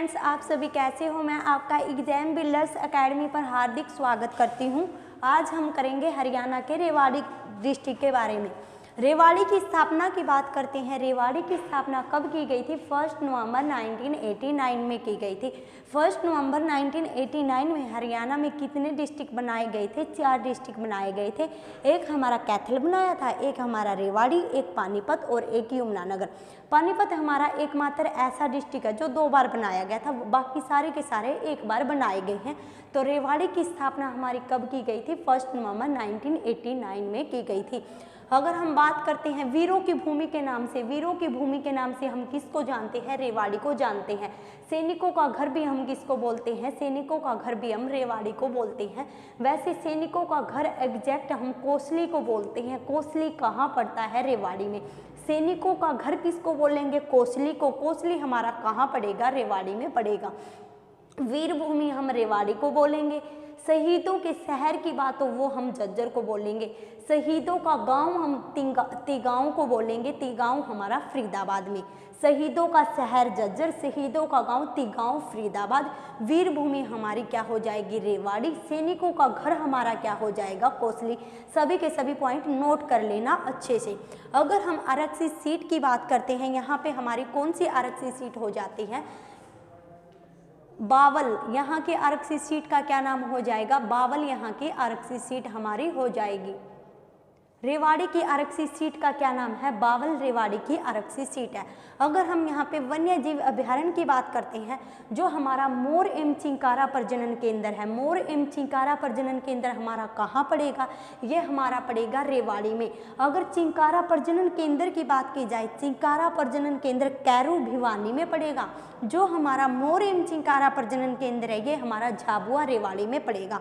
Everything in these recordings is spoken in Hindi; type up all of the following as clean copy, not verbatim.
फ्रेंड्स, आप सभी कैसे हो। मैं आपका एग्जाम बिल्डर्स एकेडमी पर हार्दिक स्वागत करती हूं। आज हम करेंगे हरियाणा के रेवाड़ी डिस्ट्रिक्ट के बारे में। रेवाड़ी की स्थापना की बात करते हैं। रेवाड़ी की स्थापना कब की गई थी? 1 नवंबर 1989 में की गई थी। 1 नवंबर 1989 में हरियाणा में कितने डिस्ट्रिक्ट बनाए गए थे? 4 डिस्ट्रिक्ट बनाए गए थे। एक हमारा कैथल बनाया था, एक हमारा रेवाड़ी, एक पानीपत और एक यमुनानगर। पानीपत हमारा एकमात्र ऐसा डिस्ट्रिक्ट है जो 2 बार बनाया गया था, बाकी सारे के सारे एक बार बनाए गए हैं। तो रेवाड़ी की स्थापना हमारी कब की गई थी? 1 नवंबर 1989 में की गई थी। अगर हम बात करते हैं वीरों की भूमि के नाम से, वीरों की भूमि के नाम से हम किसको जानते हैं? रेवाड़ी को जानते हैं। सैनिकों का घर भी हम किसको बोलते हैं? सैनिकों का घर भी हम रेवाड़ी को बोलते हैं। वैसे सैनिकों का घर एग्जैक्ट हम कोसली को बोलते हैं। कोसली कहाँ पड़ता है? रेवाड़ी में। सैनिकों का घर किसको बोलेंगे? कोसली को। कोसली हमारा कहाँ पड़ेगा? रेवाड़ी में पड़ेगा। वीर भूमि हम रेवाड़ी को बोलेंगे। शहीदों के शहर की बात हो वो हम झज्जर को बोलेंगे। शहीदों का गांव हम तिगांव को बोलेंगे। तिगांव हमारा फरीदाबाद में। शहीदों का शहर झज्जर, शहीदों का गांव तिगांव फरीदाबाद। वीर भूमि हमारी क्या हो जाएगी? रेवाड़ी। सैनिकों का घर हमारा क्या हो जाएगा? कोसली। सभी के सभी पॉइंट नोट कर लेना अच्छे से। अगर हम आरक्षित सीट की बात करते हैं, यहाँ पे हमारी कौन सी आरक्षित सीट हो जाती है? बावल। यहाँ की आरक्षित सीट का क्या नाम हो जाएगा? बावल यहाँ की आरक्षित सीट हमारी हो जाएगी। रेवाड़ी की आरक्षित सीट का क्या नाम है? बावल रेवाड़ी की आरक्षित सीट है। अगर हम यहाँ पे वन्य जीव अभयारण्य की बात करते हैं, जो हमारा मोर एवं चिंकारा प्रजनन केंद्र है, मोर एवं चिंकारा प्रजनन केंद्र हमारा कहाँ पड़ेगा? ये हमारा पड़ेगा रेवाड़ी में। अगर चिंकारा प्रजनन केंद्र की बात की जाए, चिंकारा प्रजनन केंद्र कैरू भिवानी में पड़ेगा। जो हमारा मोर एवं चिंकारा प्रजनन केंद्र है, ये हमारा झाबुआ रेवाड़ी में पड़ेगा।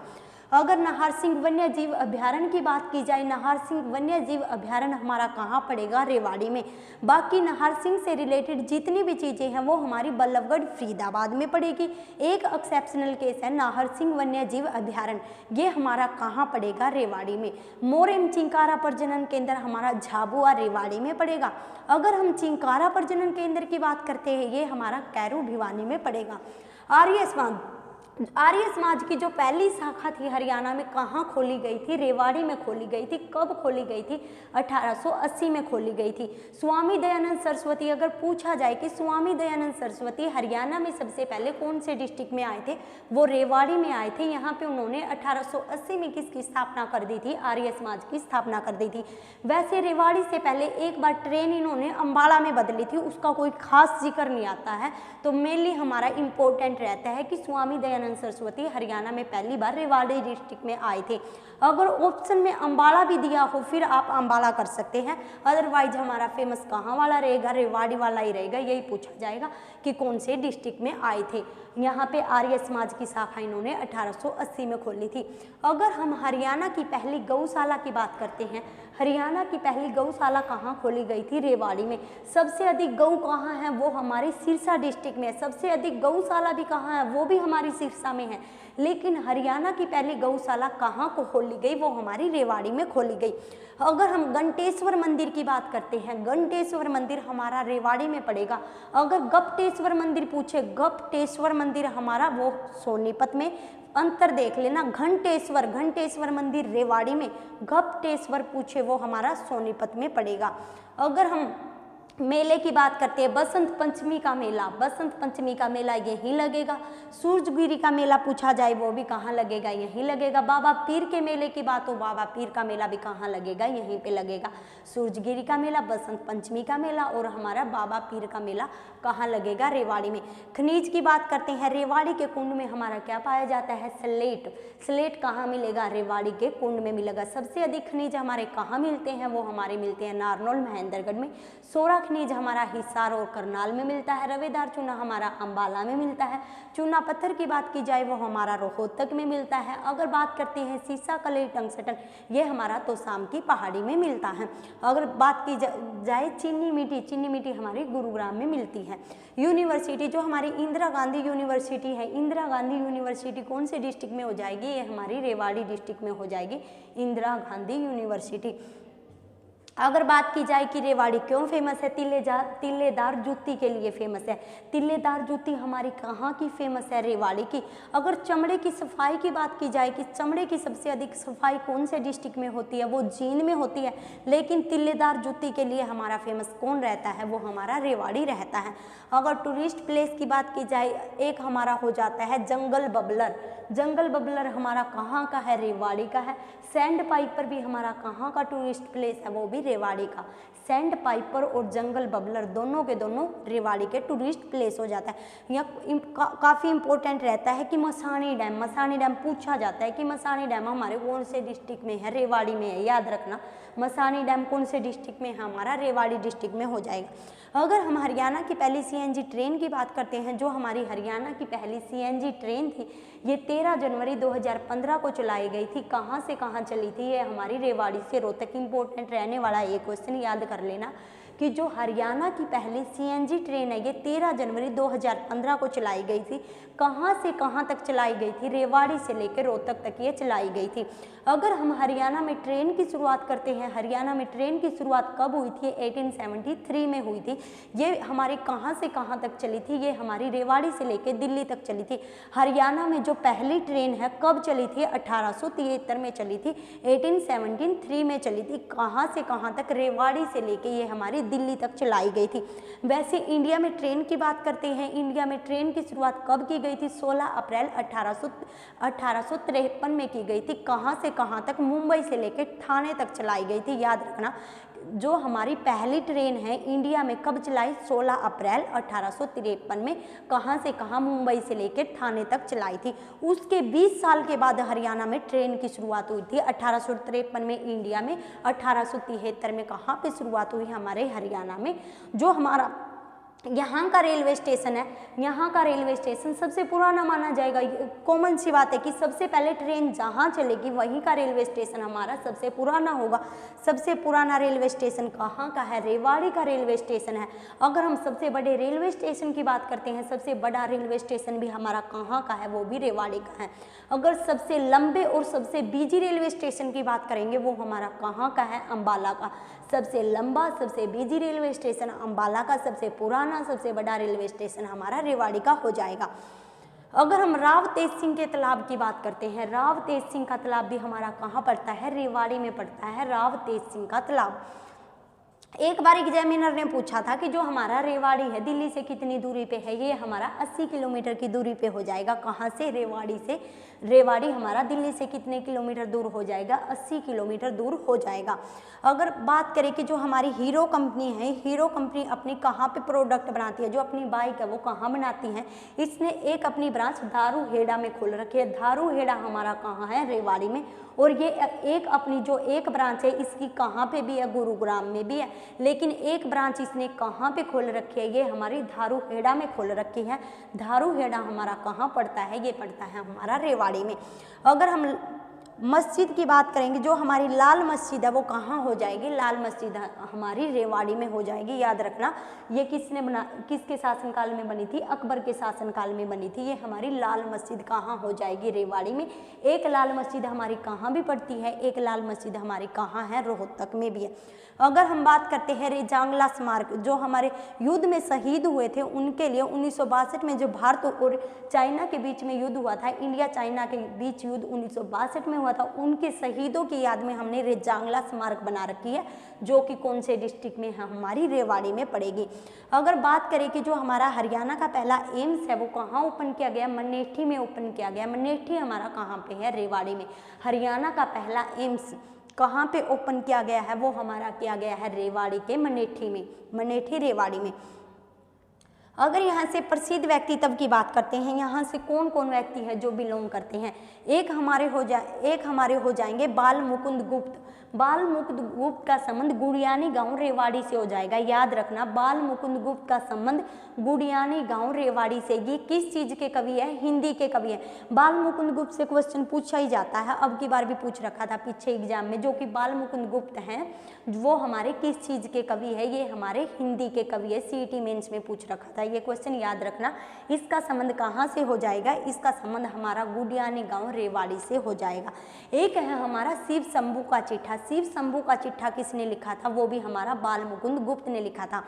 अगर नाहर सिंह वन्य जीव अभयारण्य की बात की जाए, नाहर सिंह वन्य जीव अभयारण्य हमारा कहाँ पड़ेगा? रेवाड़ी में। बाकी नाहर सिंह से रिलेटेड जितनी भी चीज़ें हैं वो हमारी बल्लभगढ़ फरीदाबाद में पड़ेगी। एक एक्सेप्शनल केस है नाहर सिंह वन्य जीव अभयारण्य, ये हमारा कहाँ पड़ेगा? रेवाड़ी में। मोर एवं चिंकारा प्रजनन केंद्र हमारा झाबुआ रेवाड़ी में पड़ेगा। अगर हम चिंकारा प्रजनन केंद्र की बात करते हैं, ये हमारा कैरू भिवानी में पड़ेगा। आर्य समाज की जो पहली शाखा थी हरियाणा में, कहाँ खोली गई थी? रेवाड़ी में खोली गई थी। कब खोली गई थी? 1880 में खोली गई थी। स्वामी दयानंद सरस्वती, अगर पूछा जाए कि स्वामी दयानंद सरस्वती हरियाणा में सबसे पहले कौन से डिस्ट्रिक्ट में आए थे, वो रेवाड़ी में आए थे। यहाँ पे उन्होंने 1880 में किसकी स्थापना कर दी थी? आर्य समाज की स्थापना कर दी थी। वैसे रेवाड़ी से पहले एक बार ट्रेन इन्होंने अम्बाला में बदली थी, उसका कोई खास जिक्र नहीं आता है। तो मेनली हमारा इंपॉर्टेंट रहता है कि स्वामी दयानंद सरस्वती हरियाणा में पहली बार रेवाड़ी डिस्ट्रिक्ट में आए थे। अगर ऑप्शन में अंबाला भी दिया हो फिर आप अंबाला कर सकते हैं, अदरवाइज हमारा फेमस कहाँ वाला रहेगा? रेवाड़ी वाला ही रहेगा। यही पूछा जाएगा कि कौन से डिस्ट्रिक्ट में आए थे। यहाँ पे आर्य समाज की शाखा इन्होंने 1880 में खोली थी। अगर हम हरियाणा की पहली गौशाला की बात करते हैं, हरियाणा की पहली गौशाला कहाँ खोली गई थी? रेवाड़ी में। सबसे अधिक गौ कहाँ है? वो हमारे सिरसा डिस्ट्रिक्ट में है। सबसे अधिक गौशाला भी कहाँ है? वो भी हमारी सिरसा में है। लेकिन हरियाणा की पहली गौशाला कहाँ को खोली गई? वो हमारी रेवाड़ी में खोली गई। अगर हम गंटेश्वर मंदिर की बात करते हैं, गंटेश्वर मंदिर हमारा रेवाड़ी में पड़ेगा। अगर गपटेश्वर मंदिर पूछे, गपटेश्वर मंदिर हमारा वो सोनीपत में। अंतर देख लेना, घंटेश्वर मंदिर रेवाड़ी में, गपटेश्वर पूछे वो हमारा सोनीपत में पड़ेगा। अगर हम मेले की बात करते हैं, बसंत पंचमी का मेला, बसंत पंचमी का मेला यहीं लगेगा। सूरजगिरी का मेला पूछा जाए वो भी कहाँ लगेगा? यहीं लगेगा। बाबा पीर के मेले की बात हो, बाबा पीर का मेला भी कहाँ लगेगा? यहीं पे लगेगा। सूरजगिरी का मेला, बसंत पंचमी का मेला और हमारा बाबा पीर का मेला कहाँ लगेगा? रेवाड़ी में। खनिज की बात करते हैं, रेवाड़ी के कुंड में हमारा क्या पाया जाता है? स्लेट। स्लेट कहाँ मिलेगा? रेवाड़ी के कुंड में मिलेगा। सबसे अधिक खनिज हमारे कहाँ मिलते हैं? वो हमारे मिलते हैं नारनौल महेंद्रगढ़ में। सोरा खनिज हमारा हिसार और करनाल में मिलता है। रवेदार चूना हमारा अंबाला में मिलता है। चूना पत्थर की बात की जाए वो हमारा रोहतक में मिलता है। अगर बात करते हैं सीसा कलई टंगस्टन, ये हमारा तोशाम की पहाड़ी में मिलता है। अगर बात की जाए चीनी मिट्टी हमारी गुरुग्राम में मिलती है। यूनिवर्सिटी जो हमारी इंदिरा गांधी यूनिवर्सिटी है, इंदिरा गांधी यूनिवर्सिटी कौन से डिस्ट्रिक्ट में हो जाएगी? ये हमारी रेवाड़ी डिस्ट्रिक्ट में हो जाएगी इंदिरा गांधी यूनिवर्सिटी। अगर बात की जाए कि रेवाड़ी क्यों फेमस है, तिल्लेदार जूती के लिए फेमस है। तिल्लेदार जूती हमारी कहाँ की फेमस है, रेवाड़ी की। अगर चमड़े की सफाई की बात की जाए कि चमड़े की सबसे अधिक सफाई कौन से डिस्ट्रिक्ट में होती है, वो जींद में होती है। लेकिन तिल्लेदार जूती के लिए हमारा फेमस कौन रहता है, वो हमारा रेवाड़ी रहता है। अगर टूरिस्ट प्लेस की बात की जाए, एक हमारा हो जाता है जंगल बबलर। जंगल बबलर हमारा कहाँ का है, रेवाड़ी का है। सैंड पाइपर भी हमारा कहाँ का टूरिस्ट प्लेस है, वो भी रेवाड़ी का। सैंड पाइपर और जंगल बबलर दोनों के दोनों रेवाड़ी के टूरिस्ट प्लेस हो जाता है। यह काफ़ी इंपॉर्टेंट रहता है कि मसानी डैम पूछा जाता है कि मसानी डैम हमारे कौन से डिस्ट्रिक्ट में है, रेवाड़ी में है। याद रखना, मसानी डैम कौन से डिस्ट्रिक्ट में है, हमारा रेवाड़ी डिस्ट्रिक्ट में हो जाएगा। अगर हम हरियाणा की पहली सीएनजी ट्रेन की बात करते हैं, जो हमारी हरियाणा की पहली सीएनजी ट्रेन थी, ये 13 जनवरी 2015 को चलाई गई थी। कहाँ से कहाँ चली थी, ये हमारी रेवाड़ी से रोहतक। इंपॉर्टेंट रहने वाला ये क्वेश्चन याद कर लेना कि जो हरियाणा की पहली सीएनजी ट्रेन है, ये 13 जनवरी 2015 को चलाई गई थी। कहाँ से कहाँ तक चलाई गई थी, रेवाड़ी से लेकर रोहतक तक ये चलाई गई थी। अगर हम हरियाणा में ट्रेन की शुरुआत करते हैं, हरियाणा में ट्रेन की शुरुआत कब हुई थी, 1873 में हुई थी। ये हमारी कहाँ से कहाँ तक चली थी, ये हमारी रेवाड़ी से लेकर दिल्ली तक चली थी। हरियाणा में जो पहली ट्रेन है कब चली थी, 1873 में चली थी, 1873 में चली थी। कहाँ से कहाँ तक, रेवाड़ी से लेकर ये हमारी दिल्ली तक चलाई गई थी। वैसे इंडिया में ट्रेन की बात करते हैं, इंडिया में ट्रेन की शुरुआत कब की गई थी, 16 अप्रैल 1853 में की गई थी। कहाँ से कहाँ तक, मुंबई से लेकर ठाणे तक चलाई गई थी। याद रखना, जो हमारी पहली ट्रेन है इंडिया में कब चलाई, 16 अप्रैल 1853 में। कहाँ से कहाँ, मुंबई से लेकर ठाणे तक चलाई थी। उसके 20 साल के बाद हरियाणा में ट्रेन की शुरुआत हुई थी, 1853 में इंडिया में, 1873 में कहाँ पे शुरुआत हुई, हमारे हरियाणा में। जो हमारा यहाँ का रेलवे स्टेशन है, यहाँ का रेलवे स्टेशन सबसे पुराना माना जाएगा। कॉमन सी बात है कि सबसे पहले ट्रेन जहाँ चलेगी वहीं का रेलवे स्टेशन हमारा सबसे पुराना होगा। सबसे पुराना रेलवे स्टेशन कहाँ का है, रेवाड़ी का रेलवे स्टेशन है। अगर हम सबसे बड़े रेलवे स्टेशन की बात करते हैं, सबसे बड़ा रेलवे स्टेशन भी हमारा कहाँ का है, वो भी रेवाड़ी का है। अगर सबसे लंबे और सबसे बिजी रेलवे स्टेशन की बात करेंगे, वो हमारा कहाँ का है, अंबाला का। सबसे लंबा, सबसे बिजी रेलवे स्टेशन अंबाला का, सबसे पुराना, सबसे बड़ा रेलवे स्टेशन हमारा रेवाड़ी का हो जाएगा। अगर हम राव तेज सिंह के तालाब की बात करते हैं, राव तेज सिंह का तालाब भी हमारा कहाँ पड़ता है, रेवाड़ी में पड़ता है राव तेज सिंह का तालाब। एक बार एग्जामिनर ने पूछा था कि जो हमारा रेवाड़ी है दिल्ली से कितनी दूरी पे है, ये हमारा 80 किलोमीटर की दूरी पे हो जाएगा। कहाँ से, रेवाड़ी से। रेवाड़ी हमारा दिल्ली से कितने किलोमीटर दूर हो जाएगा, 80 किलोमीटर दूर हो जाएगा। अगर बात करें कि जो हमारी हीरो कंपनी है, हीरो कंपनी अपनी कहाँ पे प्रोडक्ट बनाती है, जो अपनी बाइक है वो कहाँ बनाती है, इसने एक अपनी ब्रांच धारूहेड़ा में खोल रखी है। धारूहेड़ा हमारा कहाँ है, रेवाड़ी में। और ये एक अपनी जो एक ब्रांच है इसकी कहाँ पे भी है, गुरुग्राम में भी है। लेकिन एक ब्रांच इसने कहाँ पे खोल रखी है, ये हमारी धारूहेड़ा में खोल रखी है। धारूहेड़ा हमारा कहाँ पड़ता है, ये पड़ता है हमारा रेवाड़ी में। अगर हम मस्जिद की बात करेंगे, जो हमारी लाल मस्जिद है वो कहाँ हो जाएगी, लाल मस्जिद हमारी रेवाड़ी में हो जाएगी। याद रखना, ये किसके शासनकाल में बनी थी, अकबर के शासनकाल में बनी थी। ये हमारी लाल मस्जिद कहाँ हो जाएगी, रेवाड़ी में। एक लाल मस्जिद हमारी कहाँ भी पड़ती है, एक लाल मस्जिद हमारी कहाँ है, रोहतक में भी है। अगर हम बात करते हैं रेजांगला स्मारक, जो हमारे युद्ध में शहीद हुए थे उनके लिए 1962 में जो भारत और चाइना के बीच में युद्ध हुआ था, इंडिया चाइना के बीच युद्ध 1962 में हुआ था, उनके शहीदों की याद में हमने रेजांगला स्मारक बना रखी है, जो कि कौन से डिस्ट्रिक्ट में है, हमारी रेवाड़ी में पड़ेगी। अगर बात करें कि जो हमारा हरियाणा का पहला एम्स है वो कहाँ ओपन किया गया, मनेठी में ओपन किया गया। मनेठी हमारा कहाँ पे है, रेवाड़ी में। हरियाणा का पहला एम्स कहाँ पे ओपन किया गया है, वो हमारा किया गया है रेवाड़ी के मनेठी में, मनेठी रेवाड़ी में। अगर यहाँ से प्रसिद्ध व्यक्तित्व की बात करते हैं, यहाँ से कौन कौन व्यक्ति है जो बिलोंग करते हैं, एक हमारे हो जाएंगे बाल मुकुंद गुप्त। बाल मुकुंद गुप्त का संबंध गुड़ियानी गांव रेवाड़ी से हो जाएगा। याद रखना, बाल मुकुंद गुप्त का संबंध गुड़ियानी गांव रेवाड़ी से। ये किस चीज के कवि है, हिंदी के कवि है। बाल मुकुंद गुप्त से क्वेश्चन पूछा ही जाता है, अब की बार भी पूछ रखा था पीछे एग्जाम में, जो कि बाल मुकुंद गुप्त हैं वो हमारे किस चीज के कवि है, ये हमारे हिंदी के कवि है। सीईटी मेंस में पूछ रखा था ये क्वेश्चन याद रखना। इसका संबंध कहाँ से हो जाएगा, इसका संबंध हमारा गुडियानी गांव रेवाड़ी से हो जाएगा। एक है हमारा शिव शंभू का चिट्ठा। शिव शंभू का चिट्ठा किसने लिखा था, वो भी हमारा बाल मुकुंद गुप्त ने लिखा था।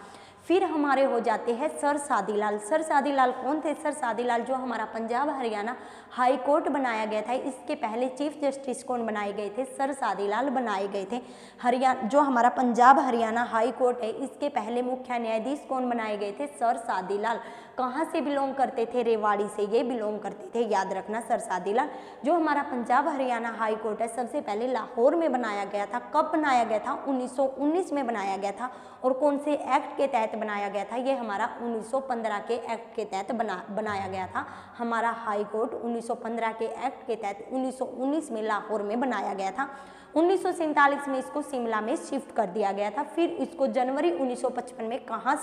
फिर हमारे हो जाते हैं सर सादीलाल। सर सादीलाल कौन थे, सर सादीलाल जो हमारा पंजाब हरियाणा हाई कोर्ट बनाया गया था, इसके पहले चीफ जस्टिस कौन बनाए गए थे, सर सादीलाल बनाए गए थे। हरियाणा जो हमारा पंजाब हरियाणा हाई कोर्ट है, इसके पहले मुख्य न्यायाधीश कौन बनाए गए थे, सर सादीलाल। कहाँ से बिलोंग करते थे, रेवाड़ी से ये बिलोंग करते थे, याद रखना सर सादीलाल। जो हमारा पंजाब हरियाणा हाई कोर्ट है, सबसे पहले लाहौर में बनाया गया था। कब बनाया गया था, 1919 में बनाया गया था। और कौन से एक्ट के तहत बनाया गया था, ये हमारा 1915 के एक्ट के तहत बनाया गया था। हमारा हाई कोर्ट 1915 के एक्ट के तहत 1919 में लाहौर में बनाया गया था। 1947 में इसको शिमला में शिफ्ट कर दिया गया था। फिर इसको जनवरी 1955 में कहाँ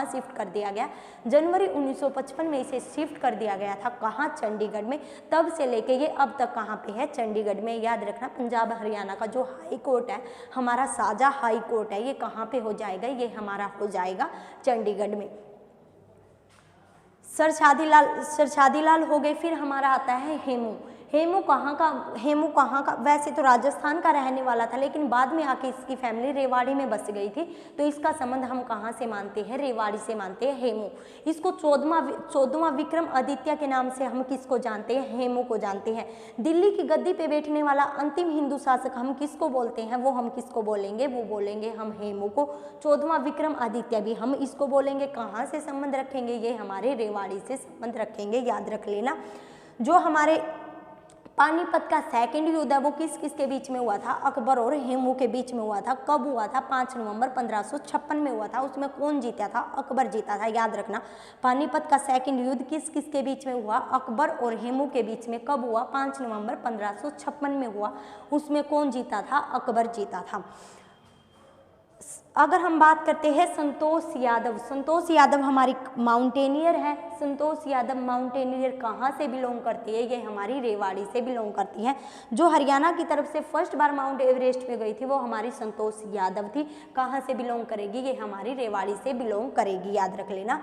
शिफ्ट कर दिया गया, जनवरी 1955 में इसे शिफ्ट कर दिया गया था। कहाँ, चंडीगढ़ में। तब से लेके ये अब तक कहाँ पे है, चंडीगढ़ में। याद रखना पंजाब हरियाणा का जो हाई कोर्ट है, हमारा साजा हाई कोर्ट है, ये कहाँ पे हो जाएगा, ये हमारा हो जाएगा चंडीगढ़ में। सर शादीलाल हो गए। फिर हमारा आता है हेमू। हेमू कहाँ का, वैसे तो राजस्थान का रहने वाला था, लेकिन बाद में आके इसकी फैमिली रेवाड़ी में बस गई थी, तो इसका संबंध हम कहाँ से मानते हैं, रेवाड़ी से मानते हैं हेमू। इसको 14वां विक्रम आदित्य के नाम से हम किसको जानते हैं, हेमू को जानते हैं। दिल्ली की गद्दी पे बैठने वाला अंतिम हिंदू शासक हम किसको बोलते हैं, वो हम किसको बोलेंगे, वो बोलेंगे हम हेमू को। 14वां विक्रम आदित्य भी हम इसको बोलेंगे। कहाँ से संबंध रखेंगे, ये हमारे रेवाड़ी से संबंध रखेंगे, याद रख लेना। जो हमारे पानीपत का सेकंड युद्ध है, वो किस किस के बीच में हुआ था, अकबर और हेमू के बीच में हुआ था। कब हुआ था, 5 नवंबर 1556 में हुआ था। उसमें कौन जीता था, अकबर जीता था, याद रखना। पानीपत का सेकंड युद्ध किस किस के बीच में हुआ, अकबर और हेमू के बीच में। कब हुआ, 5 नवंबर 1556 में हुआ। उसमें कौन जीता था, अकबर जीता था। अगर हम बात करते हैं संतोष यादव हमारी माउंटेनियर है। संतोष यादव माउंटेनियर कहाँ से बिलोंग करती है, ये हमारी रेवाड़ी से बिलोंग करती है। जो हरियाणा की तरफ से फर्स्ट बार माउंट एवरेस्ट पे गई थी, वो हमारी संतोष यादव थी। कहाँ से बिलोंग करेगी, ये हमारी रेवाड़ी से बिलोंग करेगी, याद रख लेना।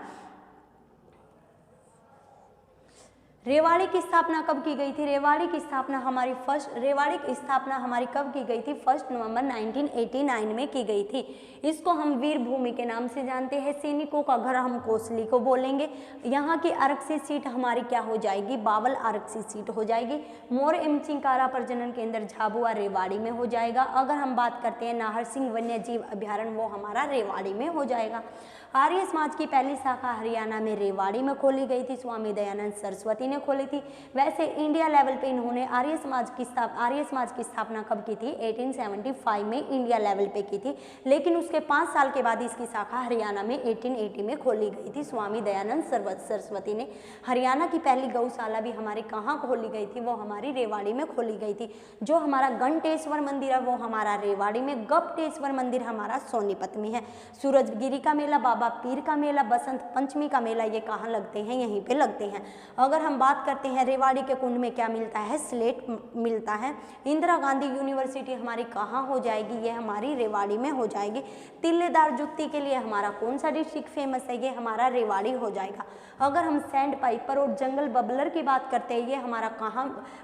रेवाड़ी की स्थापना कब की गई थी, रेवाड़ी की स्थापना हमारी कब की गई थी, 1 नवंबर 1989 में की गई थी। इसको हम वीर भूमि के नाम से जानते हैं। सैनिकों का घर हम कोसली को बोलेंगे। यहाँ की आरक्षी सीट हमारी क्या हो जाएगी, बावल आरक्षी सीट हो जाएगी। मौर्य एवं चिंकारा प्रजनन केंद्र झाबुआ रेवाड़ी में हो जाएगा। अगर हम बात करते हैं नाहर सिंह वन्य जीव अभ्यारण्य, वो हमारा रेवाड़ी में हो जाएगा। आर्य समाज की पहली शाखा हरियाणा में रेवाड़ी में खोली गई थी, स्वामी दयानंद सरस्वती ने खोली थी। वैसे इंडिया लेवल पे इन्होंने आर्य समाज की स्थापना कब की थी, 1875 में इंडिया लेवल पे की थी। लेकिन उसके 5 साल के बाद इसकी शाखा हरियाणा में 1880 में खोली गई थी, स्वामी दयानंद सरस्वती ने। हरियाणा की पहली गौशाला भी हमारी कहाँ खोली गई थी, वो हमारी रेवाड़ी में खोली गई थी। जो हमारा घंटेश्वर मंदिर है, वो हमारा रेवाड़ी में। गपटेश्वर मंदिर हमारा सोनीपत में है। सूरजगिरी का मेला, बाबा पीर का मेला, बसंत पंचमी का मेला, ये कहाँ लगते हैं, यहीं पे लगते हैं। अगर हम बात करते हैं रेवाड़ी के कुंड में क्या मिलता है, स्लेट मिलता है। इंदिरा गांधी यूनिवर्सिटी हमारी कहाँ हो जाएगी, ये हमारी रेवाड़ी में हो जाएगी। तिल्लेदार जुत्ती के लिए हमारा कौन सा डिस्ट्रिक्ट फेमस है, ये हमारा रेवाड़ी हो जाएगा। अगर हम सैंड पाइपर और जंगल बबलर की बात करते हैं, ये हमारा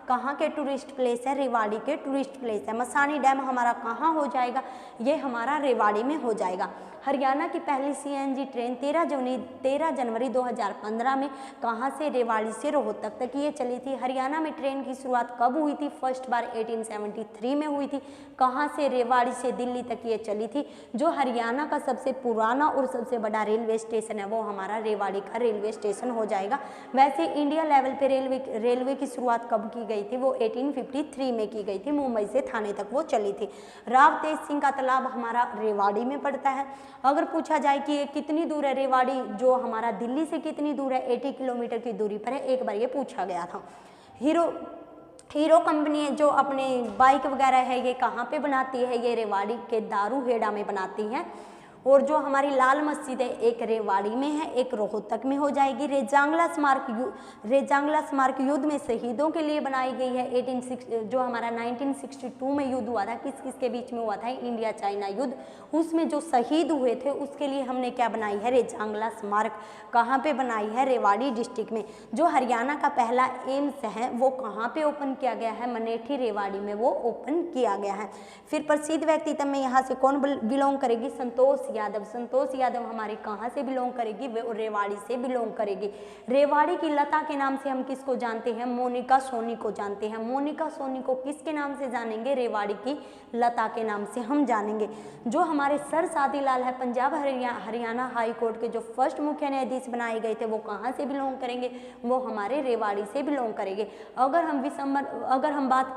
कहाँ के टूरिस्ट प्लेस है, रेवाड़ी के टूरिस्ट प्लेस है। मसानी डैम हमारा कहाँ हो जाएगा, ये हमारा रेवाड़ी में हो जाएगा। हरियाणा की पहली सीएनजी ट्रेन 13 जनवरी 2015 में कहाँ से, रेवाड़ी से रोहतक तक ये चली थी। हरियाणा में ट्रेन की शुरुआत कब हुई थी, फर्स्ट बार 1873 में हुई थी। कहाँ से, रेवाड़ी से दिल्ली तक ये चली थी। जो हरियाणा का सबसे पुराना और सबसे बड़ा रेलवे स्टेशन है, वो हमारा रेवाड़ी का रेलवे स्टेशन हो जाएगा। वैसे इंडिया लेवल पे रेलवे की शुरुआत कब की गई थी, वो 1853 में की गई थी। मुंबई से थाने तक वो चली थी। राव तेज सिंह का तालाब हमारा रेवाड़ी में पड़ता है। अगर पूछा जाए कि ये कितनी दूर है, रेवाड़ी जो हमारा दिल्ली से कितनी दूर है, 80 किलोमीटर की दूरी पर है। एक बार ये पूछा गया था। हीरो कंपनी जो अपने बाइक वगैरह है, ये कहाँ पे बनाती है, ये रेवाड़ी के दारूहेड़ा में बनाती है। और जो हमारी लाल मस्जिद है एक रेवाड़ी में है, एक रोहतक में हो जाएगी। रेजांगला स्मारक युद्ध में शहीदों के लिए बनाई गई है। जो हमारा 1962 में युद्ध हुआ था, किस किस के बीच में हुआ था, इंडिया चाइना युद्ध, उसमें जो शहीद हुए थे उसके लिए हमने क्या बनाई है, रेजांगला स्मारक। कहाँ पे बनाई है, रेवाड़ी डिस्ट्रिक्ट में। जो हरियाणा का पहला एम्स है वो कहाँ पे ओपन किया गया है, मनेठी रेवाड़ी में वो ओपन किया गया है। फिर प्रसिद्ध व्यक्तित्व में यहाँ से कौन बिलोंग करेगी, संतोष यादव। संतोष यादव हमारे कहाँ से बिलोंग करेगी, वो रेवाड़ी से बिलोंग करेगी। रेवाड़ी की लता के नाम से हम किसको जानते हैं, मोनिका सोनी को जानते हैं। मोनिका सोनी को किसके नाम से जानेंगे, रेवाड़ी की लता के नाम से हम जानेंगे। जो हमारे सर सादीलाल है, पंजाब हरियाणा हाई कोर्ट के जो फर्स्ट मुख्य न्यायाधीश बनाए गए थे, वो कहाँ से बिलोंग करेंगे, वो हमारे रेवाड़ी से बिलोंग करेंगे। अगर हम बात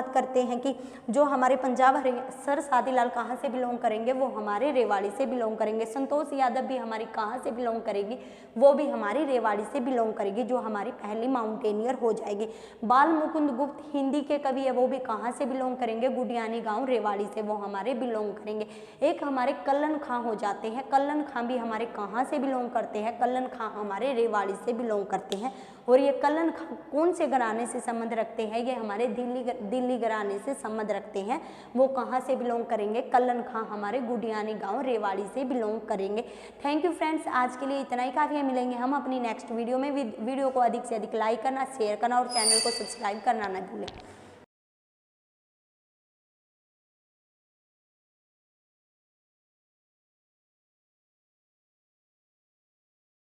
करते हैं कि जो हमारे पंजाब हरियाणा सर सादीलाल कहाँ से बिलोंग करेंगे, वो हमारे रेवाड़ी से बिलोंग करेंगे। संतोष यादव भी हमारी कहाँ से बिलोंग करेगी, वो भी हमारी रेवाड़ी से बिलोंग करेगी, जो हमारी पहली माउंटेनियर हो जाएगी। बाल मुकुंद गुप्त हिंदी के कवि है, वो भी कहाँ से बिलोंग करेंगे, गुडियानी गांव रेवाड़ी से वो हमारे बिलोंग करेंगे। एक हमारे कल्लन खां हो जाते हैं, कल्लन खां भी हमारे कहाँ से बिलोंग करते हैं, कल्लन खां हमारे रेवाड़ी से बिलोंग करते हैं। और ये कल्लन खां कौन से घराने से संबंध रखते हैं, ये हमारे दिल्ली घराने से संबंध रखते हैं। वो कहाँ से बिलोंग करेंगे, कल्लन खां हमारे गुडियानी गांव रेवाड़ी से बिलोंग करेंगे। थैंक यू फ्रेंड्स, आज के लिए इतना ही काफ़ी है। मिलेंगे हम अपनी नेक्स्ट वीडियो में। वीडियो को अधिक से अधिक लाइक करना, शेयर करना और चैनल को सब्सक्राइब करना ना भूलें।